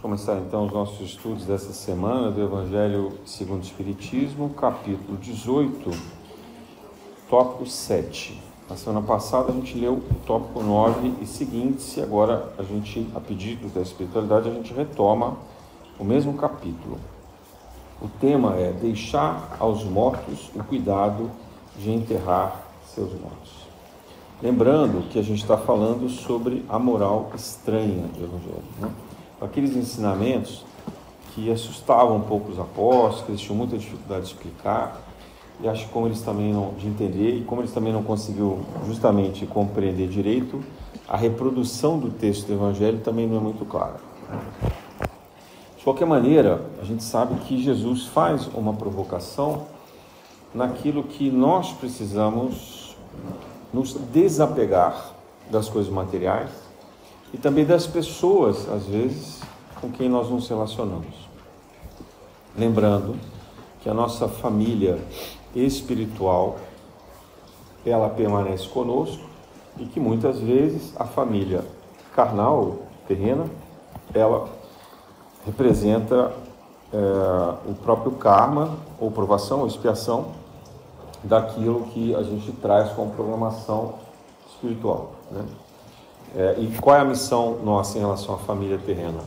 começar então os nossos estudos dessa semana do Evangelho segundo o Espiritismo, capítulo 18, tópico 7. Na semana passada a gente leu o tópico 9 e seguintes, e agora a gente, a pedido da espiritualidade, a gente retoma o mesmo capítulo. O tema é deixar aos mortos o cuidado de enterrar seus mortos. Lembrando que a gente está falando sobre a moral estranha do Evangelho, né? Aqueles ensinamentos que assustavam um pouco os apóstolos, que eles tinham muita dificuldade de explicar, e acho que como eles também não, de entender, e como eles também não conseguiram justamente compreender direito, a reprodução do texto do Evangelho também não é muito clara. De qualquer maneira, a gente sabe que Jesus faz uma provocação naquilo que nós precisamos nos desapegar das coisas materiais e também das pessoas, às vezes, com quem nós nos relacionamos. Lembrando que a nossa família espiritual, ela permanece conosco e que muitas vezes a família carnal, terrena, ela representa o próprio karma, ou provação, ou expiação, daquilo que a gente traz como programação espiritual, né? E qual é a missão nossa em relação à família terrena?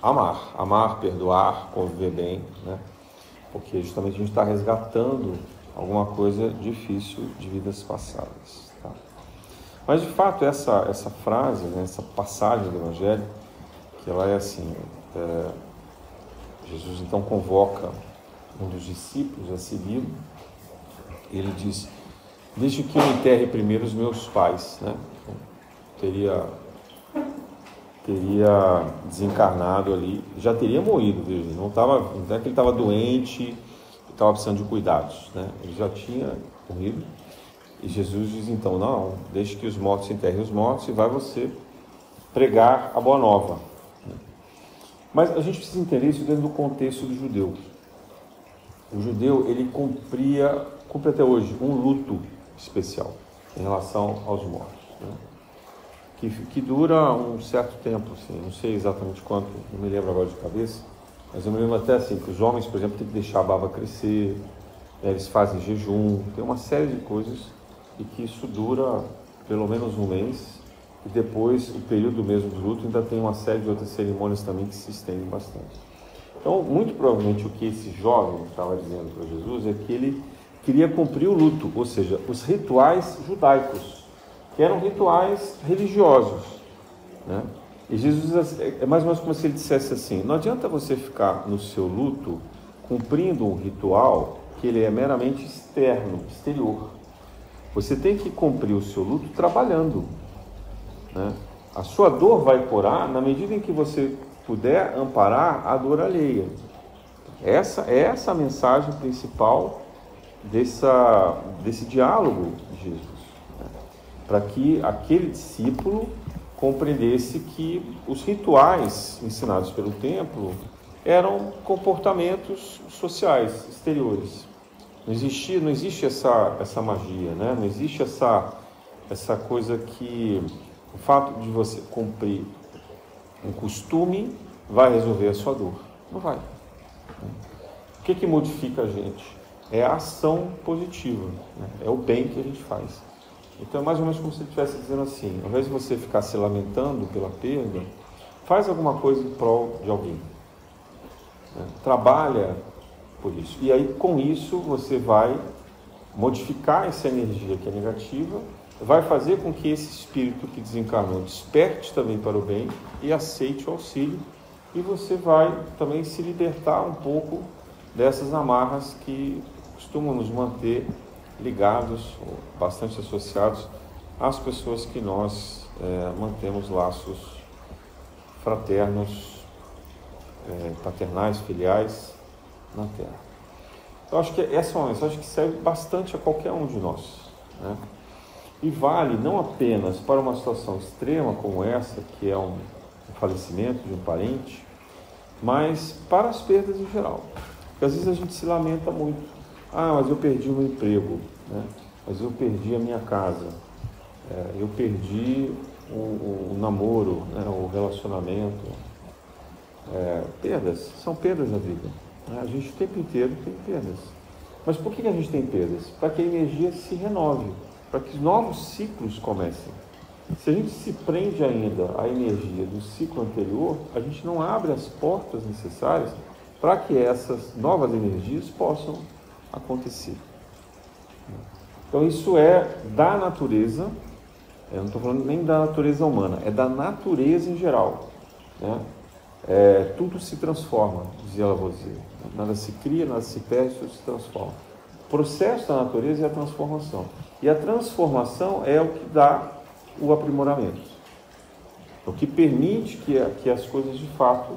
Amar, perdoar, conviver bem, né? Porque justamente a gente está resgatando alguma coisa difícil de vidas passadas, tá? Mas de fato essa frase, né, essa passagem do Evangelho, que ela é assim, Jesus então convoca um dos discípulos a segui-lo. Ele diz: deixe que eu enterre primeiro os meus pais, né? Teria desencarnado ali, já teria morrido, veja, não é que ele estava doente, estava precisando de cuidados, né? Ele já tinha morrido, e Jesus diz então: não, deixe que os mortos enterrem os mortos e vai você pregar a boa nova, né? Mas a gente precisa entender isso dentro do contexto do judeu. O judeu, ele cumpre até hoje um luto especial em relação aos mortos, né? Que dura um certo tempo, assim, não sei exatamente quanto, não me lembro agora de cabeça, mas eu me lembro até assim, que os homens, por exemplo, têm que deixar a barba crescer, né, eles fazem jejum, tem uma série de coisas, e que isso dura pelo menos um mês, e depois, o período mesmo do luto, ainda tem uma série de outras cerimônias também que se estendem bastante. Então, muito provavelmente o que esse jovem estava dizendo para Jesus é que ele queria cumprir o luto, ou seja, os rituais judaicos, que eram rituais religiosos, né? E Jesus é mais ou menos como se ele dissesse assim: não adianta você ficar no seu luto cumprindo um ritual que ele é meramente externo, exterior. Você tem que cumprir o seu luto trabalhando, né? A sua dor vai curar na medida em que você puder amparar a dor alheia. Essa é a mensagem principal desse diálogo de Jesus, para que aquele discípulo compreendesse que os rituais ensinados pelo templo eram comportamentos sociais, exteriores. Não existe essa magia, né? Não existe essa coisa que o fato de você cumprir um costume vai resolver a sua dor. Não vai. O que modifica a gente? É a ação positiva, né? É o bem que a gente faz. Então é mais ou menos como se ele estivesse dizendo assim: ao invés de você ficar se lamentando pela perda, faz alguma coisa em prol de alguém, né? Trabalha por isso. E aí com isso você vai modificar essa energia que é negativa, vai fazer com que esse espírito que desencarnou desperte também para o bem e aceite o auxílio, e você vai também se libertar um pouco dessas amarras que costumam nos manter ligados, ou bastante associados às pessoas que nós mantemos laços fraternos, paternais, filiais na Terra. Eu acho que essa é uma mensagem que serve bastante a qualquer um de nós, né? E vale não apenas para uma situação extrema como essa, que é um falecimento de um parente, mas para as perdas em geral. Porque às vezes a gente se lamenta muito: mas eu perdi o meu emprego, né? Mas eu perdi a minha casa, eu perdi o namoro, né? O relacionamento, perdas, são perdas na vida. A gente o tempo inteiro tem perdas. Mas por que a gente tem perdas? Para que a energia se renove, para que novos ciclos comecem. Se a gente se prende ainda à energia do ciclo anterior, a gente não abre as portas necessárias para que essas novas energias possam acontecer. Então isso é da natureza, eu não estou falando nem da natureza humana, é da natureza em geral, né? Tudo se transforma, dizia Lavoisier. Nada se cria, nada se perde, tudo se transforma. O processo da natureza é a transformação. E a transformação é o que dá o aprimoramento. O que permite que as coisas de fato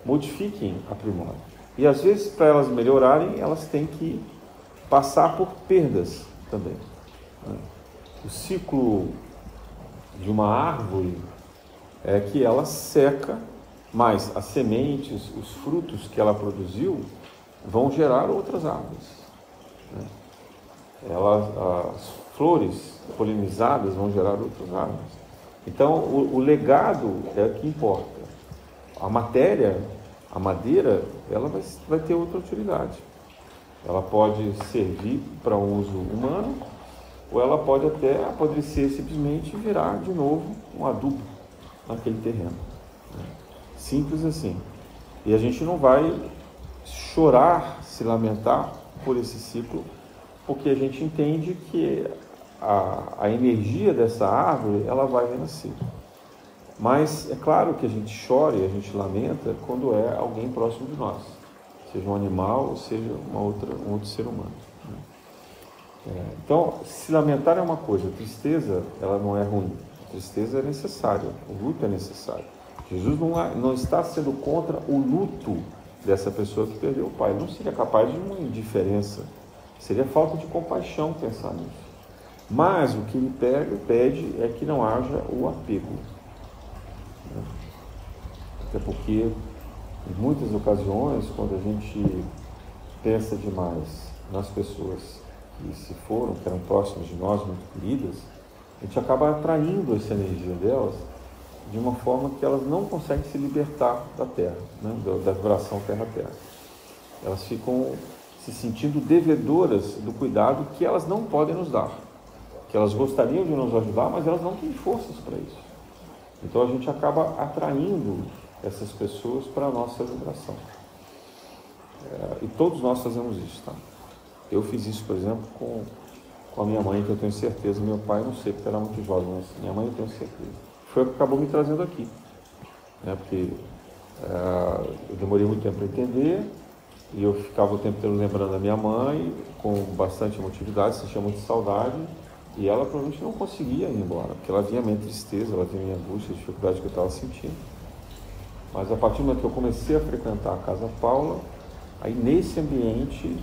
modifiquem, aprimorem. E às vezes, para elas melhorarem, elas têm que passar por perdas também. O ciclo de uma árvore é que ela seca, mas as sementes, os frutos que ela produziu vão gerar outras árvores. As flores polinizadas vão gerar outras árvores. Então, o legado é o que importa. A matéria, a madeira, ela vai ter outra utilidade. Ela pode servir para um uso humano, ou ela pode até apodrecer simplesmente e virar de novo um adubo naquele terreno. Simples assim. E a gente não vai chorar, se lamentar por esse ciclo, porque a gente entende que a energia dessa árvore, ela vai renascer. Mas é claro que a gente chora e a gente lamenta quando é alguém próximo de nós, seja um animal ou seja um outro ser humano. Então, se lamentar é uma coisa, a tristeza, ela não é ruim. A tristeza é necessária, o luto é necessário. Jesus não está sendo contra o luto dessa pessoa que perdeu o pai. Ele não seria capaz de uma indiferença. Seria falta de compaixão pensar nisso. Mas o que ele pede é que não haja o apego. Até porque, em muitas ocasiões, quando a gente pensa demais nas pessoas que se foram, que eram próximas de nós, muito queridas, a gente acaba atraindo essa energia delas de uma forma que elas não conseguem se libertar da Terra, né? Da vibração Terra-Terra. Elas ficam se sentindo devedoras do cuidado que elas não podem nos dar, que elas gostariam de nos ajudar, mas elas não têm forças para isso. Então a gente acaba atraindo essas pessoas para a nossa vibração. E todos nós fazemos isso, tá? Eu fiz isso, por exemplo, com a minha mãe, que eu tenho certeza, meu pai não sei, porque era muito jovem, mas minha mãe eu tenho certeza. Foi o que acabou me trazendo aqui, né? Porque eu demorei muito tempo para entender, e eu ficava o tempo inteiro lembrando da minha mãe, com bastante emotividade, sentia muita saudade, e ela provavelmente não conseguia ir embora, porque ela via a minha tristeza, ela via a minha angústia, a dificuldade que eu estava sentindo. Mas a partir do momento que eu comecei a frequentar a Casa Paula, aí nesse ambiente,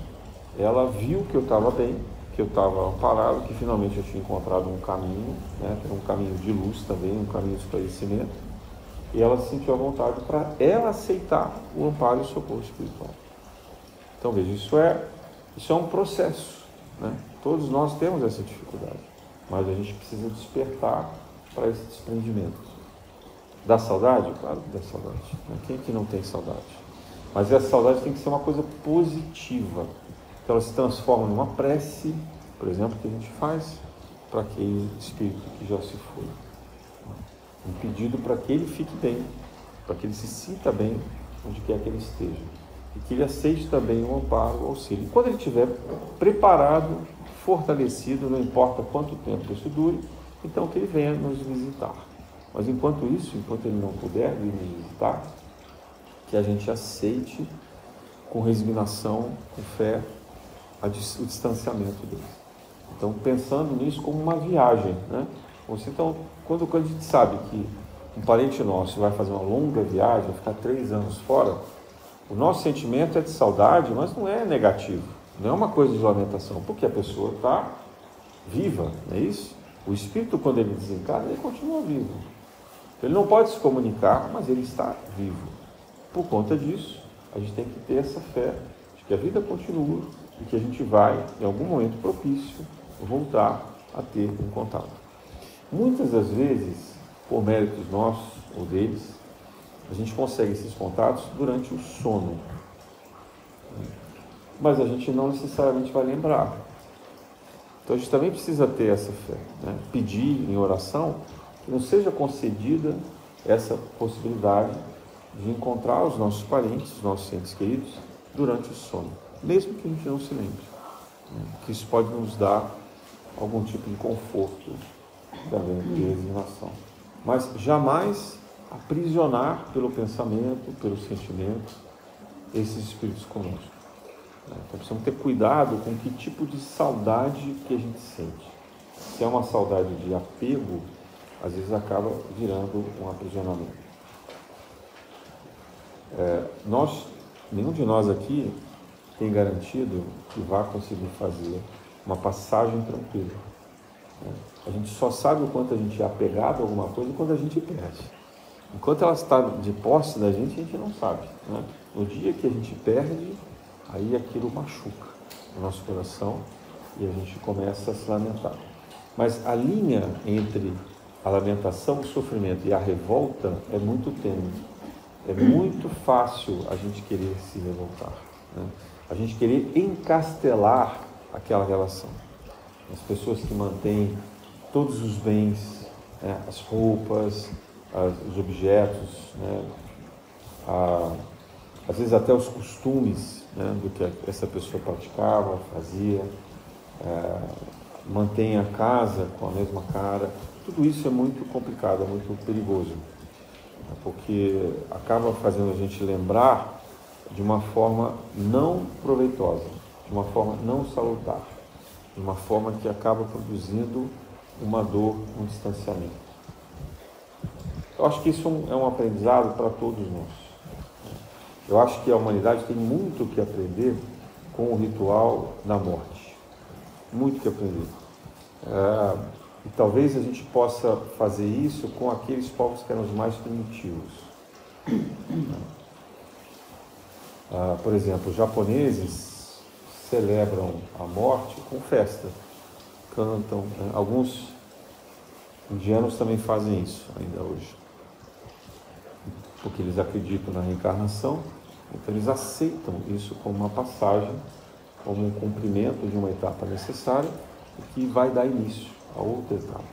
ela viu que eu estava bem, que eu estava amparado, que finalmente eu tinha encontrado um caminho, né, que era um caminho de luz também, um caminho de esclarecimento, e ela se sentiu à vontade para ela aceitar o amparo e o socorro espiritual. Então veja, isso é um processo, né? Todos nós temos essa dificuldade, mas a gente precisa despertar para esse desprendimento. Dá saudade? Claro que dá saudade, né? Quem que não tem saudade? Mas essa saudade tem que ser uma coisa positiva. Então ela se transforma numa prece, por exemplo, que a gente faz para aquele espírito que já se foi. Um pedido para que ele fique bem, para que ele se sinta bem onde quer que ele esteja. E que ele aceite também o amparo, o auxílio. E quando ele estiver preparado, fortalecido, não importa quanto tempo isso dure, então que ele venha nos visitar. Mas enquanto isso, enquanto ele não puder vir nos visitar, que a gente aceite com resignação, com fé, o distanciamento dele. Então, pensando nisso como uma viagem, né? Então, quando a gente sabe que um parente nosso vai fazer uma longa viagem, vai ficar 3 anos fora, o nosso sentimento é de saudade, mas não é negativo, não é uma coisa de lamentação, porque a pessoa está viva, não é isso? O espírito, quando ele desencarna, ele continua vivo. Ele não pode se comunicar, mas ele está vivo. Por conta disso, a gente tem que ter essa fé de que a vida continua e que a gente vai, em algum momento propício, voltar a ter um contato. Muitas das vezes, por méritos nossos ou deles, A gente consegue esses contatos durante o sono. Mas a gente não necessariamente vai lembrar. Então a gente também precisa ter essa fé, né? Pedir em oração que não seja concedida essa possibilidade de encontrar os nossos parentes, os nossos entes queridos, durante o sono, mesmo que a gente não se lembre, né? Que isso pode nos dar algum tipo de conforto também de resignação. Mas jamais aprisionar pelo pensamento, pelo sentimento, esses espíritos conosco. Então precisamos ter cuidado com que tipo de saudade que a gente sente. Se é uma saudade de apego, às vezes acaba virando um aprisionamento. Nenhum de nós aqui tem garantido que vá conseguir fazer uma passagem tranquila. A gente só sabe o quanto a gente é apegado a alguma coisa quando a gente perde. Enquanto ela está de posse da gente, a gente não sabe, né? No dia que a gente perde, aí aquilo machuca o nosso coração e a gente começa a se lamentar. Mas a linha entre a lamentação, o sofrimento e a revolta é muito tênue. É muito fácil a gente querer se revoltar, né? A gente querer encastelar aquela relação. As pessoas que mantêm todos os bens, né, as roupas, os objetos, né, às vezes até os costumes, né, do que essa pessoa praticava, fazia, mantém a casa com a mesma cara. Tudo isso é muito complicado, é muito perigoso, porque acaba fazendo a gente lembrar de uma forma não proveitosa, de uma forma não salutar, de uma forma que acaba produzindo uma dor, um distanciamento. Eu acho que isso é um aprendizado para todos nós. Eu acho que a humanidade tem muito que aprender com o ritual da morte. Muito que aprender. E talvez a gente possa fazer isso com aqueles povos que eram os mais primitivos. Por exemplo, os japoneses celebram a morte com festa, cantam, né? Alguns indianos também fazem isso ainda hoje, porque eles acreditam na reencarnação, então eles aceitam isso como uma passagem, como um cumprimento de uma etapa necessária e que vai dar início a outra etapa.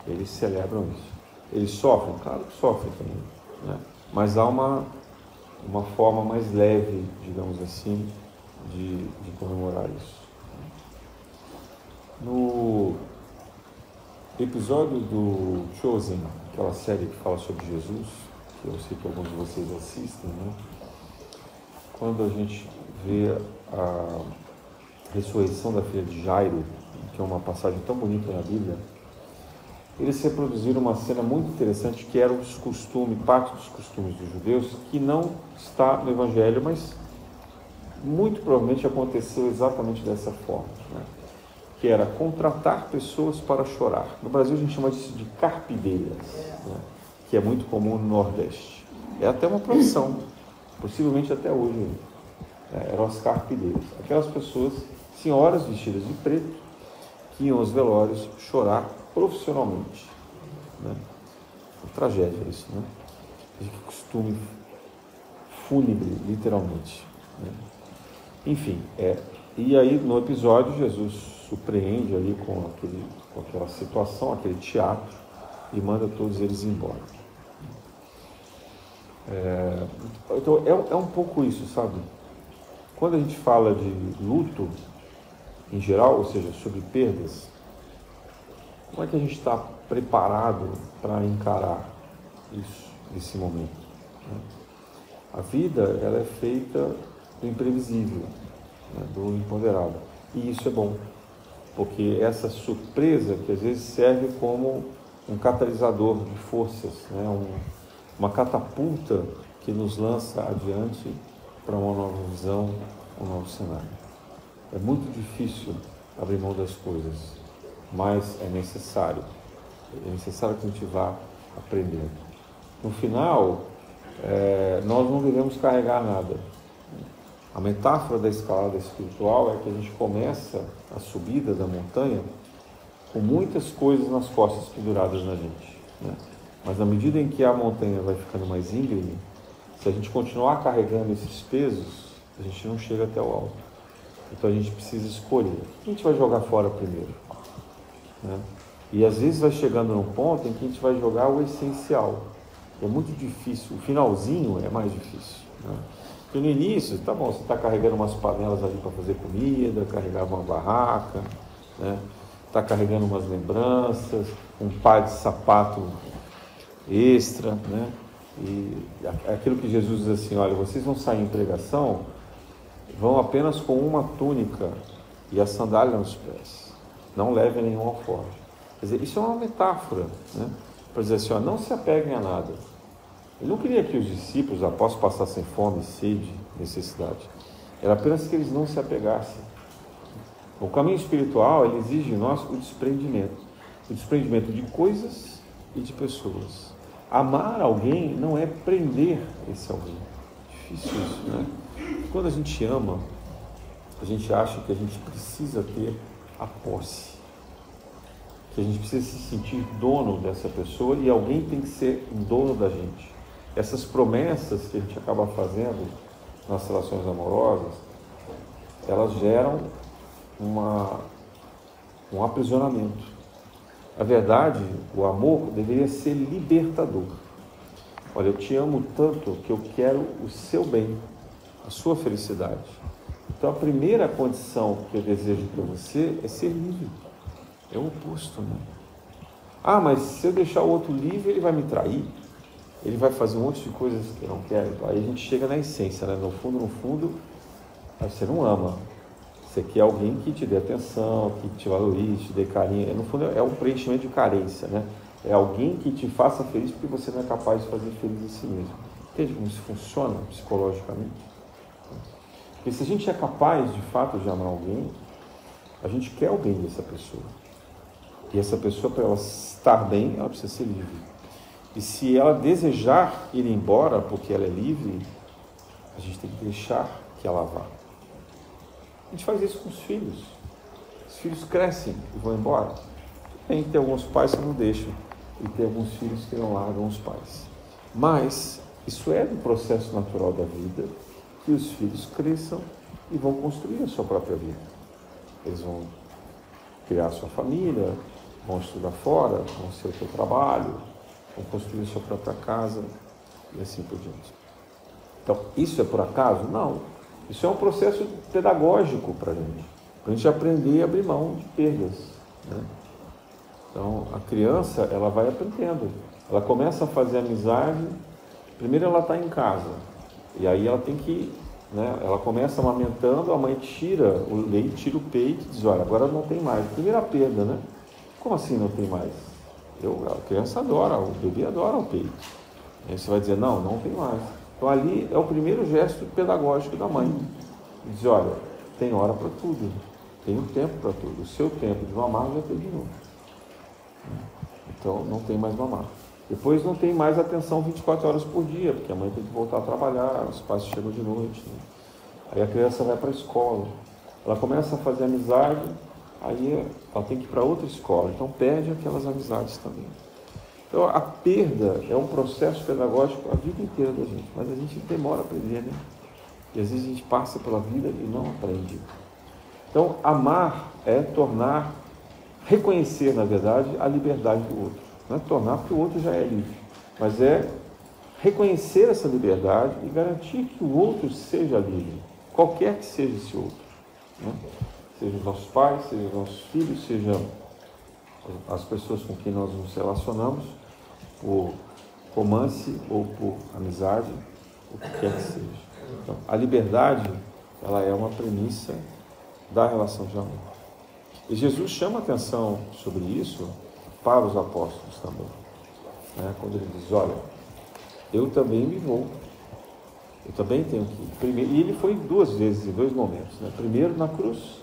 Eles celebram isso. Eles sofrem? Claro que sofrem também, né? Mas há uma forma mais leve, digamos assim, de comemorar isso. No episódio do Chosen, aquela série que fala sobre Jesus, que eu sei que alguns de vocês assistem, né? Quando a gente vê a ressurreição da filha de Jairo, que é uma passagem tão bonita na Bíblia, eles reproduziram uma cena muito interessante que era os costumes, parte dos costumes dos judeus, que não está no Evangelho, mas muito provavelmente aconteceu exatamente dessa forma, né? Que era contratar pessoas para chorar. No Brasil a gente chama disso de carpideiras, né? Que é muito comum no Nordeste. É até uma profissão, possivelmente até hoje, né? Eram as carpideiras. Aquelas pessoas, senhoras vestidas de preto, que iam aos velórios chorar profissionalmente, né? Uma tragédia isso, né? De costume fúnebre, literalmente, né? Enfim, e aí no episódio Jesus surpreende ali com aquela situação, aquele teatro, e manda todos eles embora. Então é um pouco isso, sabe? Quando a gente fala de luto em geral, ou seja, sobre perdas, como é que a gente está preparado para encarar isso, esse momento, né? A vida, ela é feita do imprevisível, né, do imponderável. E isso é bom, porque essa surpresa que às vezes serve como um catalisador de forças, né, uma catapulta que nos lança adiante para uma nova visão, um novo cenário. É muito difícil abrir mão das coisas, mas é necessário que a gente vá aprendendo. No final, nós não devemos carregar nada. A metáfora da escalada espiritual é que a gente começa a subida da montanha com muitas coisas nas costas penduradas na gente, né? Mas na medida em que a montanha vai ficando mais íngreme, Se a gente continuar carregando esses pesos, a gente não chega até o alto. Então a gente precisa escolher. O que a gente vai jogar fora primeiro? Né? E às vezes vai chegando num ponto em que a gente vai jogar o essencial. É muito difícil. O finalzinho é mais difícil. Né? Porque no início, tá bom, você está carregando umas panelas ali para fazer comida, carregar uma barraca, né? Está carregando umas lembranças, um par de sapato extra, né? E aquilo que Jesus diz assim, olha, vocês vão sair em pregação, vão apenas com uma túnica e a sandália nos pés. Não levem nenhum alforje. Quer dizer, isso é uma metáfora, né? Para dizer assim, ó, não se apeguem a nada. Ele não queria que os discípulos, os apóstolos, passassem fome, sede, necessidade. Era apenas que eles não se apegassem. O caminho espiritual, ele exige de nós o desprendimento. O desprendimento de coisas e de pessoas. Amar alguém não é prender esse alguém. Difícil isso, né? Quando a gente ama, a gente acha que a gente precisa ter a posse. Que a gente precisa se sentir dono dessa pessoa e alguém tem que ser um dono da gente. Essas promessas que a gente acaba fazendo nas relações amorosas, elas geram um aprisionamento. Na verdade, o amor deveria ser libertador. Olha, eu te amo tanto que eu quero o seu bem, a sua felicidade. Então, a primeira condição que eu desejo para você é ser livre. É o oposto, né? Ah, mas se eu deixar o outro livre, ele vai me trair. Ele vai fazer um monte de coisas que eu não quero. Aí a gente chega na essência, né? No fundo, você não ama. Você quer alguém que te dê atenção, que te valorize, te dê carinho. No fundo, é um preenchimento de carência, né? É alguém que te faça feliz porque você não é capaz de fazer feliz a si mesmo. Entende como isso funciona psicologicamente? Porque se a gente é capaz, de fato, de amar alguém, a gente quer o bem dessa pessoa. E essa pessoa, para ela estar bem, ela precisa ser livre. E se ela desejar ir embora porque ela é livre, a gente tem que deixar que ela vá. A gente faz isso com os filhos. Os filhos crescem e vão embora. Tem que ter alguns pais que não deixam. E tem alguns filhos que não largam os pais. Mas isso é do processo natural da vida, que os filhos cresçam e vão construir a sua própria vida. Eles vão criar a sua família, vão estudar fora, vão ser o seu trabalho, vão construir a sua própria casa e assim por diante. Então, isso é por acaso? Não. Isso é um processo pedagógico para a gente aprender a abrir mão de perdas, né? Então, a criança, ela vai aprendendo. Ela começa a fazer amizade, primeiro ela está em casa, e aí ela tem que, né, ela começa amamentando, a mãe tira o leite, tira o peito e diz, olha, agora não tem mais. Primeira perda, né? Como assim não tem mais? A criança adora, o bebê adora o peito. Aí você vai dizer, não tem mais. Então ali é o primeiro gesto pedagógico da mãe. Diz, olha, tem hora para tudo, tem um tempo para tudo. O seu tempo de mamar já terminou. Então não tem mais mamar. Depois não tem mais atenção 24 horas por dia, porque a mãe tem que voltar a trabalhar, os pais chegam de noite, né? Aí a criança vai para a escola, ela começa a fazer amizade, aí ela tem que ir para outra escola, então perde aquelas amizades também. Então a perda é um processo pedagógico a vida inteira da gente, mas a gente demora a aprender, né? E às vezes a gente passa pela vida e não aprende. Então amar é reconhecer, na verdade, a liberdade do outro. Não é tornar, porque o outro já é livre, mas é reconhecer essa liberdade e garantir que o outro seja livre, qualquer que seja esse outro, né? Seja os nossos pais, seja os nossos filhos, seja as pessoas com quem nós nos relacionamos, por romance ou por amizade, o que quer que seja. Então, a liberdade, ela é uma premissa da relação de amor. E Jesus chama atenção sobre isso para os apóstolos também, né? Quando ele diz, olha, eu também me vou, eu também tenho que ir. Primeiro, e ele foi duas vezes, em dois momentos, né? Primeiro na cruz,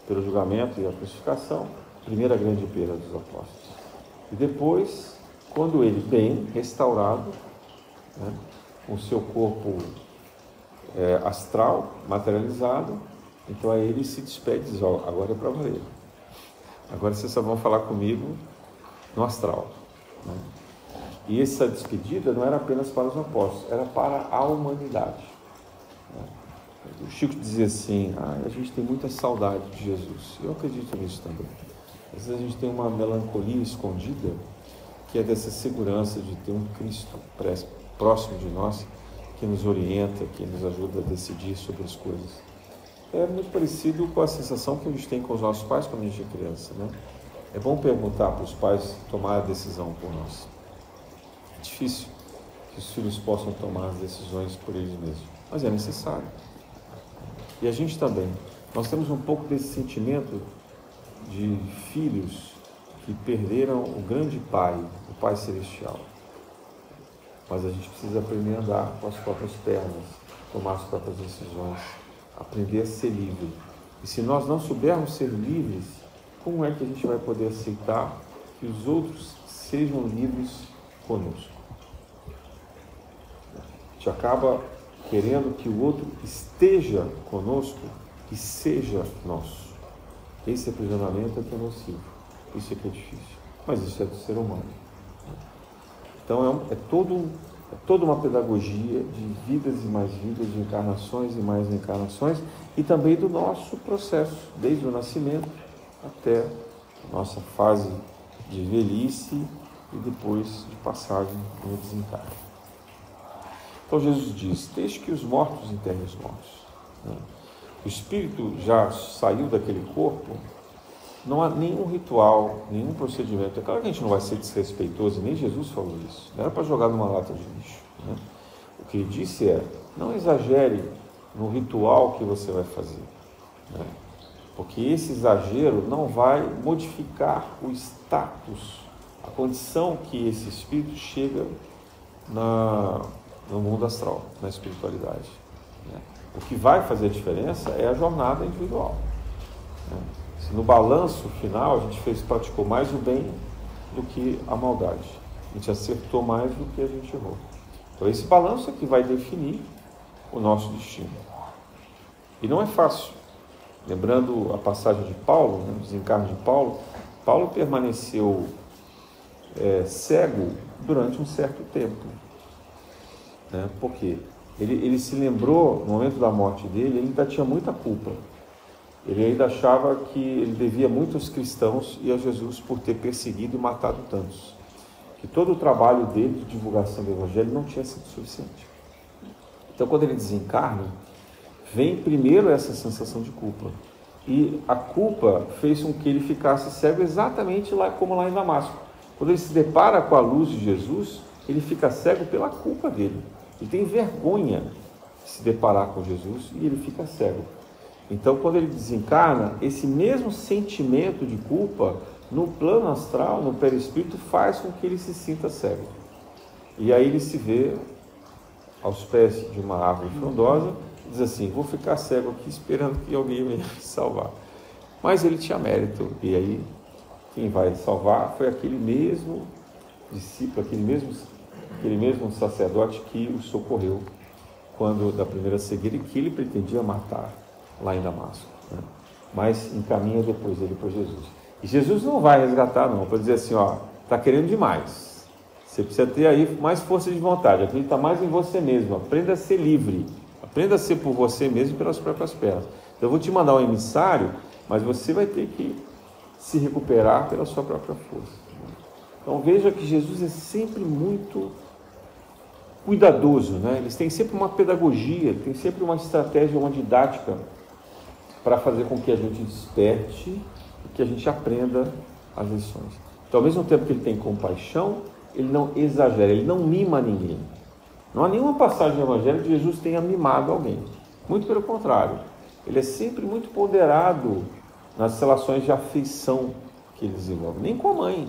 pelo julgamento e a crucificação, primeira grande perda dos apóstolos. E depois, quando ele, bem restaurado, né, com o seu corpo astral, materializado, então aí ele se despede e diz, ó, agora é para valer. Agora vocês só vão falar comigo no astral, né? E essa despedida não era apenas para os apóstolos, era para a humanidade. O Chico dizia assim, a gente tem muita saudade de Jesus. Eu acredito nisso também. Às vezes a gente tem uma melancolia escondida, que é dessa segurança de ter um Cristo próximo de nós, que nos orienta, que nos ajuda a decidir sobre as coisas. É muito parecido com a sensação que a gente tem com os nossos pais quando a gente é criança, né? É bom perguntar para os pais tomar a decisão por nós. É difícil que os filhos possam tomar as decisões por eles mesmos, mas é necessário. E a gente também. Nós temos um pouco desse sentimento de filhos que perderam o grande Pai, o Pai Celestial. Mas a gente precisa aprender a andar com as próprias pernas, tomar as próprias decisões, aprender a ser livre. E se nós não soubermos ser livres, como é que a gente vai poder aceitar que os outros sejam livres conosco? A gente acaba querendo que o outro esteja conosco e seja nosso. Esse aprisionamento é que é nocivo. Isso é que é difícil. Mas isso é do ser humano. Então é toda uma pedagogia de vidas e mais vidas, de encarnações e mais encarnações, e também do nosso processo, desde o nascimento até a nossa fase de velhice e depois de passagem no desencarne. Então Jesus diz, deixe que os mortos enterrem os mortos. O espírito já saiu daquele corpo, não há nenhum ritual, nenhum procedimento. É claro que a gente não vai ser desrespeitoso, nem Jesus falou isso. Não era para jogar numa lata de lixo. Né? O que ele disse é, não exagere no ritual que você vai fazer. Né? Porque esse exagero não vai modificar o status, a condição que esse espírito chega no mundo astral, na espiritualidade. Né? O que vai fazer a diferença é a jornada individual. Né? Se no balanço final a gente praticou mais o bem do que a maldade, a gente acertou mais do que a gente errou. Então esse balanço é que vai definir o nosso destino. E não é fácil. Lembrando a passagem de Paulo, o desencarne de Paulo, Paulo permaneceu cego durante um certo tempo. Né? Porque ele se lembrou, no momento da morte dele, ele ainda tinha muita culpa. Ele ainda achava que ele devia muito aos cristãos e a Jesus por ter perseguido e matado tantos. Que todo o trabalho dele de divulgação do Evangelho não tinha sido suficiente. Então, quando ele desencarna, vem primeiro essa sensação de culpa. E a culpa fez com que ele ficasse cego exatamente como lá em Damasco. Quando ele se depara com a luz de Jesus, ele fica cego pela culpa dele. Ele tem vergonha de se deparar com Jesus e ele fica cego. Então, quando ele desencarna, esse mesmo sentimento de culpa, no plano astral, no perispírito, faz com que ele se sinta cego. E aí ele se vê aos pés de uma árvore frondosa, diz assim, vou ficar cego aqui esperando que alguém venha me salvar. Mas ele tinha mérito, e aí quem vai salvar foi aquele mesmo discípulo, aquele mesmo sacerdote que o socorreu quando da primeira cegueira, que ele pretendia matar lá em Damasco. Né? Mas encaminha depois ele para Jesus. E Jesus não vai resgatar não, para dizer assim, está querendo demais. Você precisa ter aí mais força de vontade, acredita mais em você mesmo, aprenda a ser livre, aprenda a ser por você mesmo pelas próprias pernas. Então eu vou te mandar um emissário, mas você vai ter que se recuperar pela sua própria força. Então veja que Jesus é sempre muito cuidadoso, né? Eles têm sempre uma pedagogia, tem sempre uma estratégia, uma didática para fazer com que a gente desperte e que a gente aprenda as lições. Então, ao mesmo tempo que ele tem compaixão, ele não exagera, ele não mima ninguém. Não há nenhuma passagem do Evangelho que Jesus tenha mimado alguém. Muito pelo contrário. Ele é sempre muito ponderado nas relações de afeição que ele desenvolve. Nem com a mãe.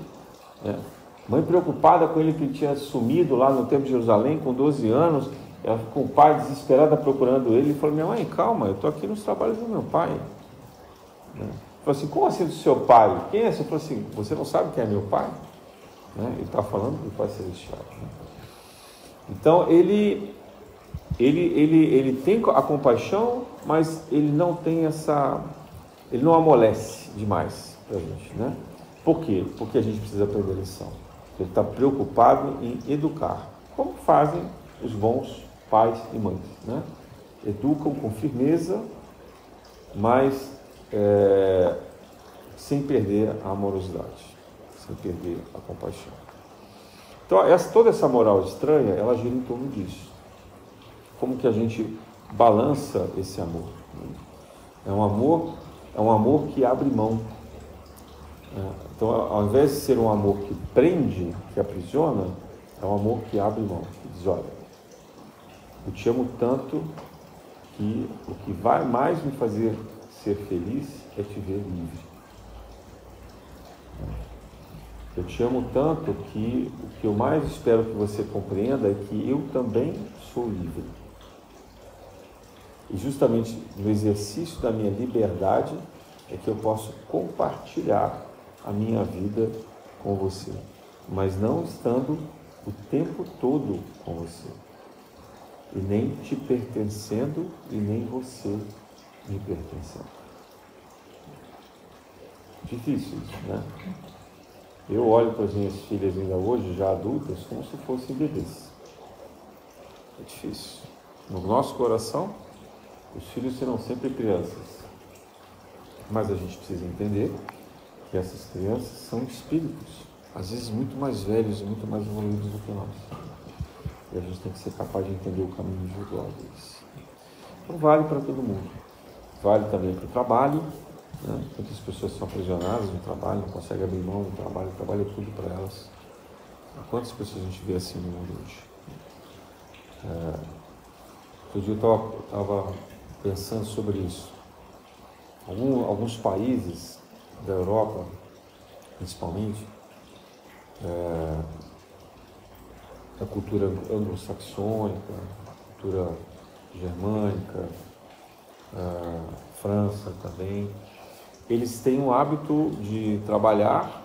Né? Mãe preocupada com ele que ele tinha sumido lá no templo de Jerusalém com 12 anos, ela com o pai desesperada procurando ele, ele falou, minha mãe, calma, eu estou aqui nos trabalhos do meu pai. Né? Falou assim, como assim do seu pai? Quem é? Você falou assim, você não sabe quem é meu pai? Né? Ele está falando do Pai Celestial. Né? Então, ele tem a compaixão, mas ele não tem ele não amolece demais para a gente. Né? Por quê? Porque a gente precisa aprender a lição. Ele está preocupado em educar, como fazem os bons pais e mães, né? Educam com firmeza, mas sem perder a amorosidade, sem perder a compaixão. Então, toda essa moral estranha, ela gira em torno disso. Como que a gente balança esse amor? É um amor que abre mão. Então, ao invés de ser um amor que prende, que aprisiona, é um amor que abre mão, que diz, olha, eu te amo tanto que o que vai mais me fazer ser feliz é te ver livre. Eu te amo tanto que o que eu mais espero que você compreenda é que eu também sou livre. E justamente no exercício da minha liberdade é que eu posso compartilhar a minha vida com você, mas não estando o tempo todo com você, e nem te pertencendo e nem você me pertencendo. Difícil isso, né? Eu olho para as minhas filhas ainda hoje, já adultas, como se fossem bebês. É difícil. No nosso coração, os filhos serão sempre crianças, mas a gente precisa entender que essas crianças são espíritos, às vezes muito mais velhos e muito mais evoluídos do que nós. E a gente tem que ser capaz de entender o caminho individual deles. Então vale para todo mundo. Vale também para o trabalho, né? Muitas pessoas são aprisionadas no trabalho, não conseguem abrir mão do trabalho, o trabalho é tudo para elas. Quantas pessoas a gente vê assim no mundo hoje? Outro dia eu estava pensando sobre isso. Alguns países da Europa, principalmente, a cultura anglo-saxônica, a cultura germânica, a França também, eles têm o hábito de trabalhar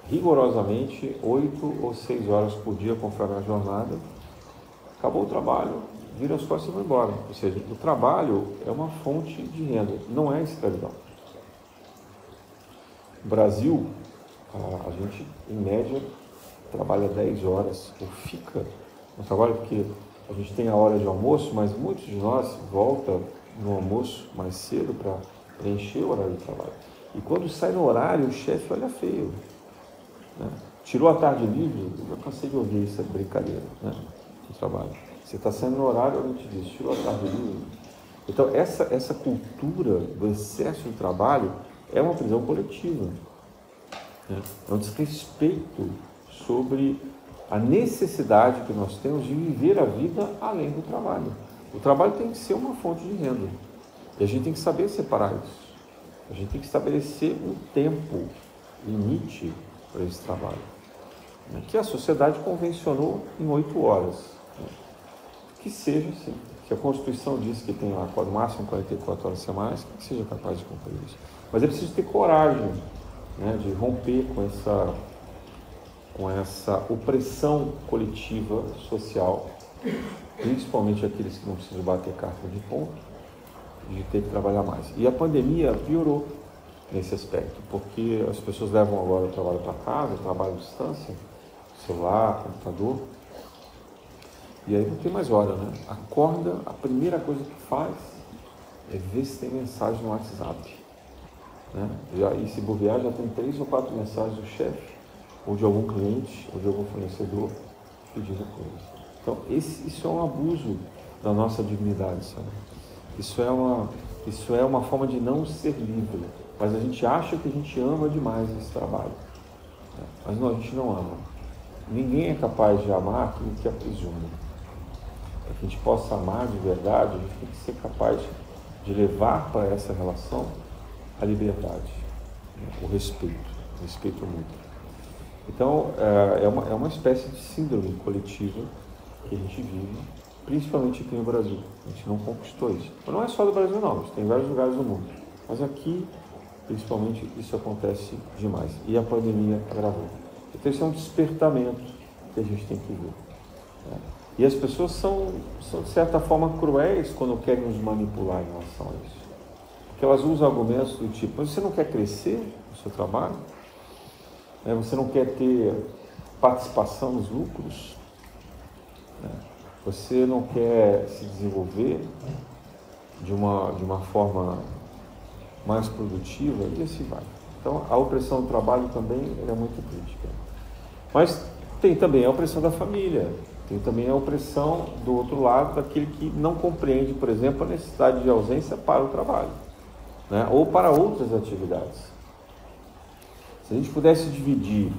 rigorosamente 8 ou 6 horas por dia conforme a jornada. Acabou o trabalho, vira as costas e vai embora. Ou seja, o trabalho é uma fonte de renda, não é escravidão. No Brasil, a gente, em média, trabalha 10 horas, ou fica no trabalho, porque a gente tem a hora de almoço, mas muitos de nós voltam no almoço mais cedo para preencher o horário de trabalho. E quando sai no horário, o chefe olha feio, né? Tirou a tarde livre, eu já cansei de ouvir isso, é brincadeira, né? No trabalho. Você está saindo no horário, alguém te diz, tirou a tarde livre. Então, essa cultura do excesso de trabalho é uma prisão coletiva, né? É um desrespeito sobre a necessidade que nós temos de viver a vida além do trabalho. O trabalho tem que ser uma fonte de renda. E a gente tem que saber separar isso. A gente tem que estabelecer um tempo limite para esse trabalho, né? Que a sociedade convencionou em 8 horas. Né? Que seja assim. Que a Constituição diz que tem lá no máximo 44 horas semanais, que seja capaz de cumprir isso. Mas é preciso ter coragem, né, de romper com essa opressão coletiva social, principalmente aqueles que não precisam bater carta de ponto, de ter que trabalhar mais. E a pandemia piorou nesse aspecto, porque as pessoas levam agora o trabalho para casa, o trabalho à distância, celular, computador, e aí não tem mais hora, né? Acorda, a primeira coisa que faz é ver se tem mensagem no WhatsApp, né? E se bobear, já tem 3 ou 4 mensagens do chefe, ou de algum cliente, ou de algum fornecedor pedindo coisas. Então, isso é um abuso da nossa dignidade, sabe? Isso é uma forma de não ser livre, mas a gente acha que a gente ama demais esse trabalho, né? Mas não, a gente não ama. Ninguém é capaz de amar aquilo que aprisiona. Para que a gente possa amar de verdade, a gente tem que ser capaz de levar para essa relação a liberdade, né? O respeito mútuo. Então, é uma espécie de síndrome coletiva que a gente vive, principalmente aqui no Brasil. A gente não conquistou isso. Mas não é só do Brasil, não. Tem em vários lugares do mundo. Mas aqui, principalmente, isso acontece demais. E a pandemia agravou. Então, isso é um despertamento que a gente tem que ver, né? E as pessoas são, de certa forma, cruéis quando querem nos manipular em relação a isso. Porque elas usam argumentos do tipo, mas você não quer crescer no seu trabalho? Você não quer ter participação nos lucros, né? Você não quer se desenvolver de uma forma mais produtiva, e assim vai. Então, a opressão do trabalho também é muito crítica. Mas tem também a opressão da família, tem também a opressão do outro lado, daquele que não compreende, por exemplo, a necessidade de ausência para o trabalho, né? Ou para outras atividades. Se a gente pudesse dividir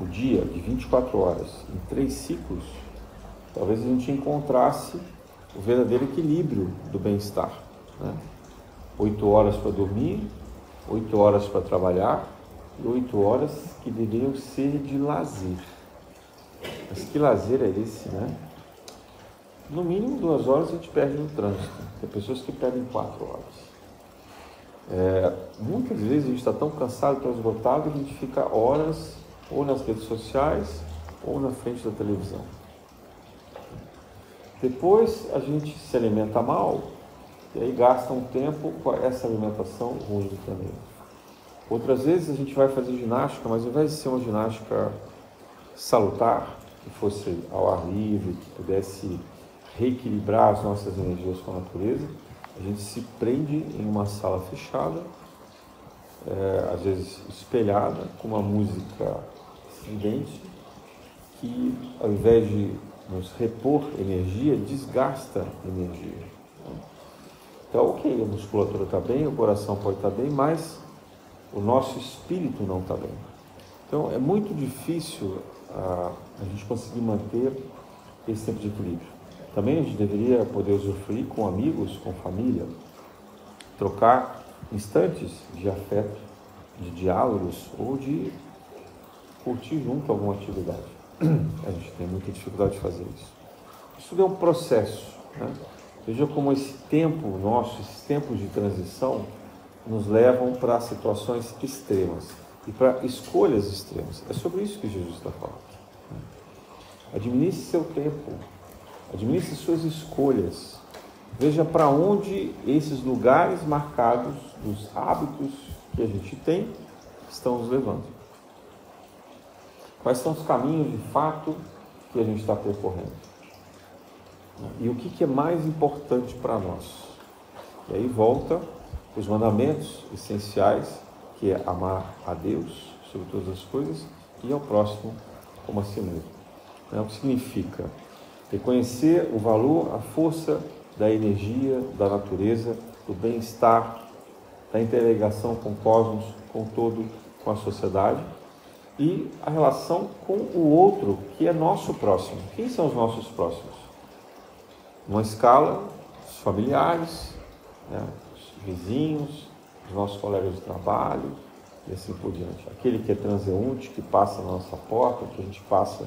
o dia de 24 horas em 3 ciclos, talvez a gente encontrasse o verdadeiro equilíbrio do bem-estar, né? 8 horas para dormir, 8 horas para trabalhar e 8 horas que deveriam ser de lazer. Mas que lazer é esse, né? No mínimo 2 horas a gente perde no trânsito. Tem pessoas que perdem 4 horas. Muitas vezes a gente está tão cansado, tão esgotado, que a gente fica horas ou nas redes sociais ou na frente da televisão. Depois a gente se alimenta mal e aí gasta um tempo com essa alimentação ruim também. Outras vezes a gente vai fazer ginástica, mas ao invés de ser uma ginástica salutar, que fosse ao ar livre, que pudesse reequilibrar as nossas energias com a natureza, a gente se prende em uma sala fechada, às vezes espelhada, com uma música estridente, que ao invés de nos repor energia, desgasta energia. Então, ok, a musculatura está bem, o coração pode estar bem, mas o nosso espírito não está bem. Então, é muito difícil a gente conseguir manter esse tempo de equilíbrio. Também a gente deveria poder usufruir com amigos, com família, trocar instantes de afeto, de diálogos ou de curtir junto alguma atividade. A gente tem muita dificuldade de fazer isso. Isso é um processo, né? Veja como esse tempo nosso, esses tempos de transição, nos levam para situações extremas e para escolhas extremas. É sobre isso que Jesus está falando. Administre seu tempo, administre suas escolhas. Veja para onde esses lugares marcados dos hábitos que a gente tem estão nos levando. Quais são os caminhos de fato que a gente está percorrendo? E o que é mais importante para nós? E aí volta os mandamentos essenciais, que é amar a Deus sobre todas as coisas e ao próximo como a si mesmo. O que significa? Reconhecer o valor, a força da energia, da natureza, do bem-estar, da interligação com o cosmos, com todo, com a sociedade, e a relação com o outro, que é nosso próximo. Quem são os nossos próximos? Uma escala, os familiares, né, os vizinhos, os nossos colegas de trabalho, e assim por diante. Aquele que é transeunte, que passa na nossa porta, que a gente passa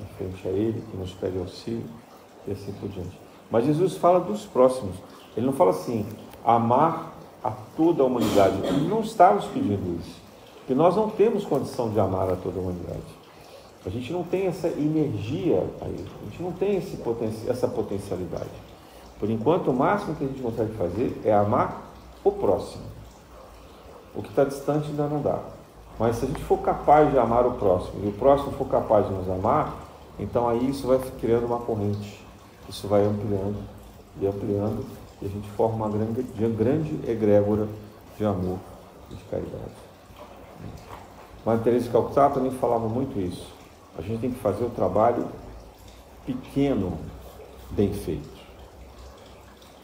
em frente a ele, que nos pede auxílio, e assim por diante. Mas Jesus fala dos próximos. Ele não fala assim, amar a toda a humanidade. Ele não está nos pedindo isso. Porque nós não temos condição de amar a toda a humanidade. A gente não tem essa energia aí. A gente não tem essa potencialidade. Por enquanto, o máximo que a gente consegue fazer é amar o próximo. O que está distante ainda não dá. Mas se a gente for capaz de amar o próximo e o próximo for capaz de nos amar, então aí isso vai criando uma corrente. Isso vai ampliando e ampliando e a gente forma uma grande egrégora de amor e de caridade. Madre Teresa de Calcutá também falava muito isso. A gente tem que fazer o trabalho pequeno bem feito.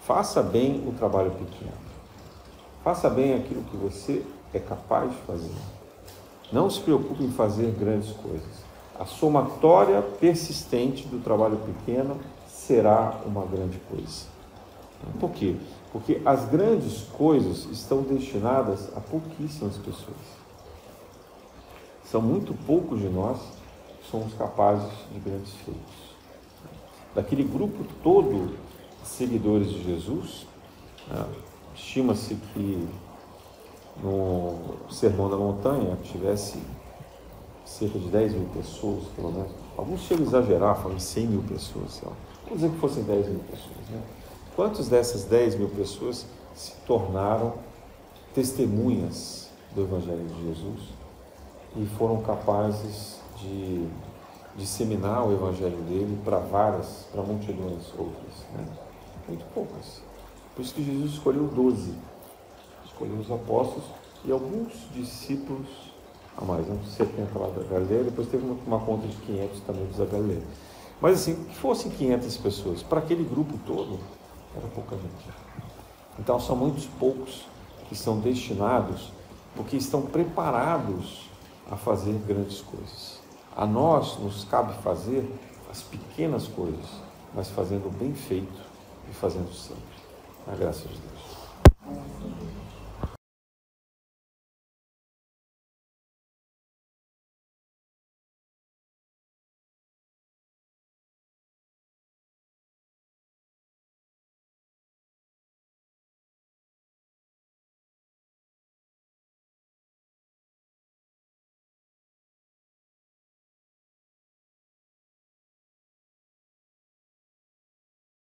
Faça bem o trabalho pequeno. Faça bem aquilo que você é capaz de fazer. Não se preocupe em fazer grandes coisas. A somatória persistente do trabalho pequeno será uma grande coisa. Por quê? Porque as grandes coisas estão destinadas a pouquíssimas pessoas. São muito poucos de nós que somos capazes de grandes feitos. Daquele grupo todo de seguidores de Jesus, estima-se que no Sermão da Montanha tivesse cerca de 10 mil pessoas, pelo menos. Alguns chegam a exagerar, falam 100 mil pessoas, sei lá. Vamos dizer que fossem 10 mil pessoas, né? Quantas dessas 10 mil pessoas se tornaram testemunhas do Evangelho de Jesus e foram capazes de disseminar o evangelho dele para multidões outras, né? Muito poucas. Por isso que Jesus escolheu 12, escolheu os apóstolos e alguns discípulos a mais, né? 70 lá da Galileia, depois teve uma conta de 500 também da Galileia. Mas assim, que fossem 500 pessoas, para aquele grupo todo, era pouca gente. Então são muitos poucos que são destinados, porque estão preparados a fazer grandes coisas. A nós nos cabe fazer as pequenas coisas, mas fazendo bem feito e fazendo sempre. A graça de Deus.